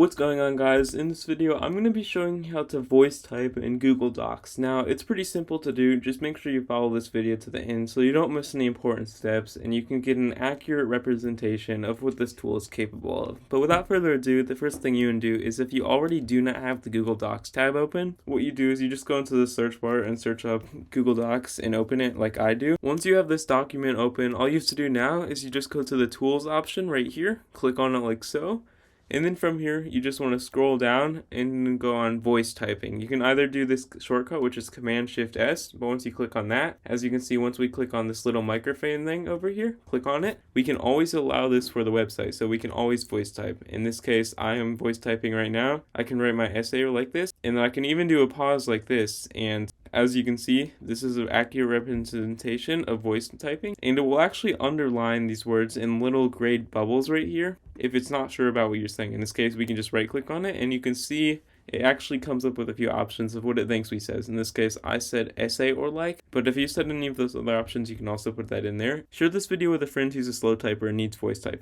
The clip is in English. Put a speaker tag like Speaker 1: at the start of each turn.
Speaker 1: What's going on, guys? In this video I'm going to be showing you how to voice type in Google Docs. Now it's pretty simple to do. Just make sure you follow this video to the end so you don't miss any important steps and you can get an accurate representation of what this tool is capable of. But without further ado, the first thing you can do is, if you already do not have the Google Docs tab open, what you do is you just go into the search bar and search up Google Docs and open it like I do. Once you have this document open, all you have to do now is you just go to the tools option right here, click on it like so. And then from here, you just want to scroll down and go on voice typing. You can either do this shortcut, which is Command-Shift-S, but once you click on that, as you can see, once we click on this little microphone thing over here, click on it, we can always allow this for the website, so we can always voice type. In this case, I am voice typing right now. I can write my essay like this, and then I can even do a pause like this, and as you can see, this is an accurate representation of voice typing, and it will actually underline these words in little gray bubbles right here if it's not sure about what you're saying. In this case, we can just right click on it and you can see it actually comes up with a few options of what it thinks we says. In this case, I said essay or like, but if you said any of those other options, you can also put that in there. Share this video with a friend who's a slow typer and needs voice typing.